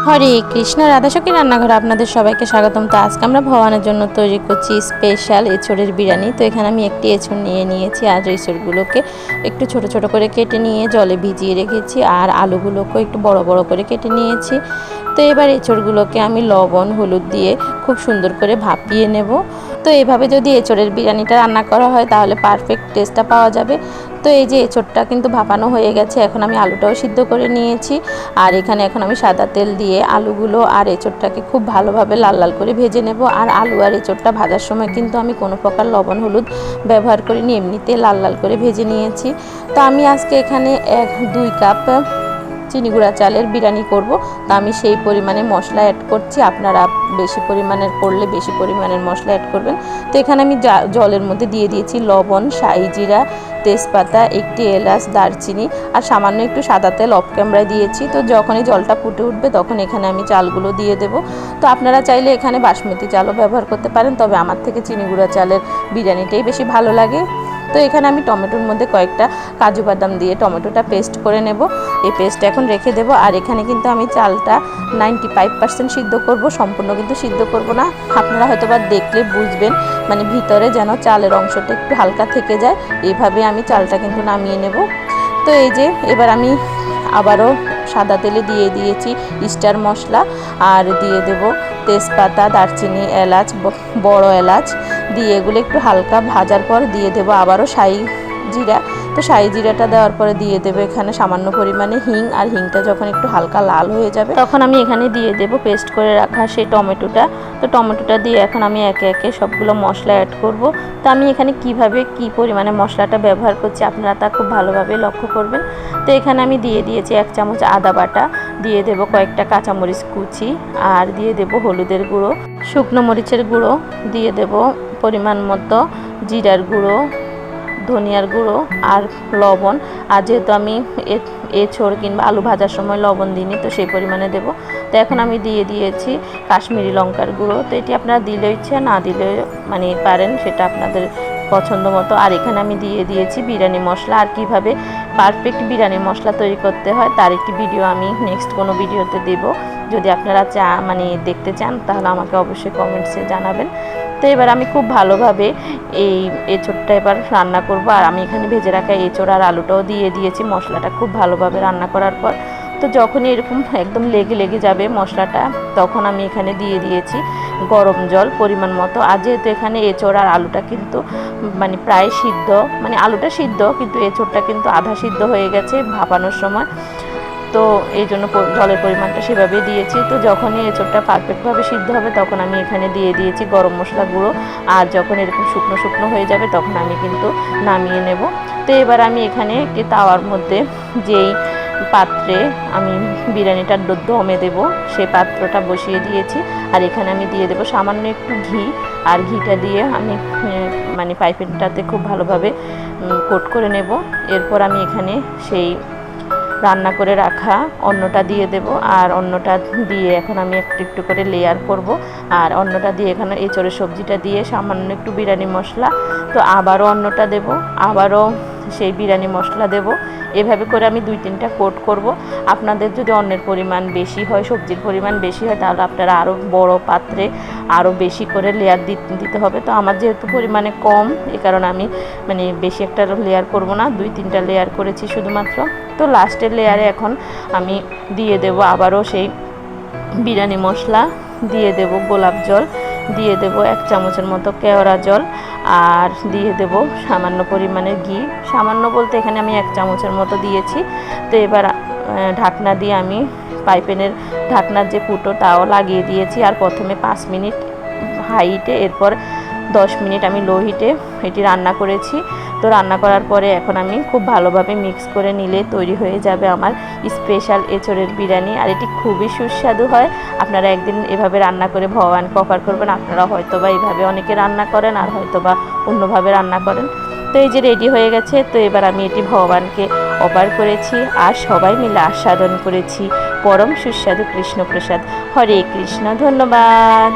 হরে কৃষ্ণ, রাধাসখী রান্নাঘরে আপনাদের সবাইকে স্বাগতম। তো আজকে আমরা ভগবানের জন্য তৈরি করছি স্পেশাল এঁচড়ের বিরিয়ানি। তো এখানে আমি একটি এঁচড় নিয়ে নিয়েছি, আর এঁচড়গুলোকে একটু ছোট ছোট করে কেটে নিয়ে জলে ভিজিয়ে রেখেছি, আর আলুগুলোকেও একটু বড় বড় করে কেটে নিয়েছি। তো এবার এঁচড়গুলোকে আমি লবণ হলুদ দিয়ে খুব সুন্দর করে ভাপিয়ে নেব। তো এভাবে যদি এঁচড়ের বিরিয়ানিটা রান্না করা হয় তাহলে পারফেক্ট টেস্টটা পাওয়া যাবে। তো এই যে এঁচড়টা কিন্তু ভাপানো হয়ে গেছে, এখন আমি আলুটাও সিদ্ধ করে নিয়েছি। আর এখানে এখন আমি সাদা তেল দিয়ে আলুগুলো আর এঁচড়টাকে খুব ভালোভাবে লাল লাল করে ভেজে নেব। আর আলু আর এঁচড়টা ভাজার সময় কিন্তু আমি কোনো প্রকার লবণ হলুদ ব্যবহার করিনি, এমনিতে লাল লাল করে ভেজে নিয়েছি। তো আমি আজকে এখানে 2 কাপ চিনি গুঁড়া চালের বিরিয়ানি করব। তো আমি সেই পরিমাণে মশলা অ্যাড করছি, আপনারা বেশি পরিমাণের করলে বেশি পরিমাণের মশলা অ্যাড করবেন। তো এখানে আমি জলের মধ্যে দিয়ে দিয়েছি লবণ, শাহি জিরা, তেজপাতা, একটি এলাচ, দারচিনি আর সামান্য একটু সাদা তেল অফ ক্যামেরায় দিয়েছি। তো যখনই জলটা ফুটে উঠবে তখন এখানে আমি চালগুলো দিয়ে দেব। তো আপনারা চাইলে এখানে বাসমতি চালও ব্যবহার করতে পারেন, তবে আমার থেকে চিনি গুঁড়া চালের বিরিয়ানিটাই বেশি ভালো লাগে। তো এখানে আমি টমেটোর মধ্যে কয়েকটা কাজু বাদাম দিয়ে টমেটোটা পেস্ট করে নেব। এই পেস্ট এখন রেখে দেব। আর এখানে কিন্তু আমি চালটা 95% সিদ্ধ করব, সম্পূর্ণ কিন্তু সিদ্ধ করব না। আপনারা হয়তো বা দেখলে বুঝবেন, মানে ভিতরে যেন চালের অংশটা একটু হালকা থেকে যায়, এইভাবে আমি চালটা কিন্তু নামিয়ে নেব। তো এই যে এবার আমি আবারও সাদা তেলে দিয়ে দিয়েছি স্টার মশলা, আর দিয়ে দেব তেজপাতা, দারচিনি, এলাচ, বড় এলাচ দিয়ে এগুলো একটু হালকা ভাজার পর দিয়ে দেব আবারও শাহি জিরা। তো শাহি জিরাটা দেওয়ার পরে দিয়ে দেবো এখানে সামান্য পরিমাণে হিং, আর হিংটা যখন একটু হালকা লাল হয়ে যাবে তখন আমি এখানে দিয়ে দেব পেস্ট করে রাখা সেই টমেটোটা। তো টমেটোটা দিয়ে এখন আমি একে একে সবগুলো মশলা অ্যাড করব। তো আমি এখানে কিভাবে কি পরিমাণে মশলাটা ব্যবহার করছি আপনারা তা খুব ভালোভাবে লক্ষ্য করবেন। তো এখানে আমি দিয়ে দিয়েছি 1 চামচ আদা বাটা, দিয়ে দেব কয়েকটা কাঁচামরিচ কুচি, আর দিয়ে দেব হলুদের গুঁড়ো, শুকনো মরিচের গুঁড়ো, দিয়ে দেব পরিমাণ মতো জিরার গুঁড়ো, ধনিয়ার গুঁড়ো আর লবণ। আর যেহেতু আমি এঁচড় কিংবা আলু ভাজার সময় লবণ দিইনি, তো সেই পরিমাণে দেব। তো এখন আমি দিয়ে দিয়েছি কাশ্মীরি লঙ্কার গুঁড়ো। তো এটি আপনারা দিলে ইচ্ছে, না দিলে মানে পারেন, সেটা আপনাদের পছন্দ মতো। আর এখানে আমি দিয়ে দিয়েছি বিরিয়ানি মশলা। আর কিভাবে পারফেক্ট বিরিয়ানি মশলা তৈরি করতে হয় তার একটি ভিডিও আমি নেক্সট কোনো ভিডিওতে দেব। যদি আপনারা মানে দেখতে চান তাহলে আমাকে অবশ্যই কমেন্টসে জানাবেন। তো এবার আমি খুব ভালোভাবে এই এঁচড়টা এবার রান্না করব। আর আমি এখানে ভেজে রাখা এঁচড় আর আলুটাও দিয়ে দিয়েছি মশলাটা খুব ভালোভাবে রান্না করার পর। তো যখনই এরকম একদম লেগে যাবে মশলাটা, তখন আমি এখানে দিয়ে দিয়েছি গরম জল পরিমাণ মতো। আর যেহেতু এখানে এঁচড় আর আলুটা কিন্তু মানে প্রায় সিদ্ধ, মানে আলুটা সিদ্ধ কিন্তু এঁচড়টা কিন্তু আধা সিদ্ধ হয়ে গেছে ভাপানোর সময়, তো এই জন্য জলের পরিমাণটা সেভাবেই দিয়েছি। তো যখনই এঁচড়টা পারফেক্টভাবে সিদ্ধ হবে তখন আমি এখানে দিয়ে দিয়েছি গরম মশলা গুঁড়ো। আর যখন এরকম শুকনো শুকনো হয়ে যাবে তখন আমি কিন্তু নামিয়ে নেব। তো এবার আমি এখানে একটি তাওয়ার মধ্যে যেই পাত্রে আমি বিরিয়ানিটা দমে দেব সেই পাত্রটা বসিয়ে দিয়েছি। আর এখানে আমি দিয়ে দেব সামান্য একটু ঘি। আর ঘিটা দিয়ে আমি মানে পাইপেনটাতে খুব ভালোভাবে কোট করে নেব। এরপর আমি এখানে সেই রান্না করে রাখা অন্নটা দিয়ে দেব। আর অন্নটা দিয়ে এখন আমি একটু একটু করে লেয়ার করব। আর অন্নটা দিয়ে এখানে এঁচড়ের সবজিটা দিয়ে সামান্য একটু বিরিয়ানি মশলা, তো আবারও অন্নটা দেব, আবারও সেই বিরিয়ানি মশলা দেব। এভাবে করে আমি 2-3টা কোট করব। আপনাদের যদি অন্নের পরিমাণ বেশি হয়, সবজির পরিমাণ বেশি হয়, তাহলে আপনারা আরও বড় পাত্রে আরও বেশি করে লেয়ার দিতে হবে। তো আমার যেহেতু পরিমাণে কম, এই কারণে আমি মানে বেশি একটা লেয়ার করব না, 2-3টা লেয়ার করেছি শুধুমাত্র। তো লাস্টের লেয়ারে এখন আমি দিয়ে দেব আবারও সেই বিরিয়ানি মশলা, দিয়ে দেব গোলাপ জল, দিয়ে দেব 1 চামচের মতো কেওড়া জল, আর দিয়ে দেব সামান্য পরিমাণে ঘি। সামান্য বলতে এখানে আমি 1 চামচের মতো দিয়েছি। তো এবার ঢাকনা দিয়ে আমি পাইপেনের ঢাকনার যে ফুটো তাও লাগিয়ে দিয়েছি। আর প্রথমে 5 মিনিট হাই হিটে, এরপর 10 মিনিট আমি লো হিটে এটি রান্না করেছি। তো রান্না করার পরে এখন আমি খুব ভালোভাবে মিক্স করে নিলে তৈরি হয়ে যাবে আমার স্পেশাল এঁচড়ের বিরিয়ানি। আর এটি খুবই সুস্বাদু হয়। আপনারা একদিন এভাবে রান্না করে ভগবানকে অফার করবেন। আপনারা হয়তোবা এইভাবে অনেকে রান্না করেন, আর হয়তোবা অন্যভাবে রান্না করেন। তো এই যে রেডি হয়ে গেছে। তো এবার আমি এটি ভগবানকে অফার করেছি, আর সবাই মিলে আস্বাদন করেছি পরম সুস্বাদু কৃষ্ণপ্রসাদ। হরে কৃষ্ণ, ধন্যবাদ।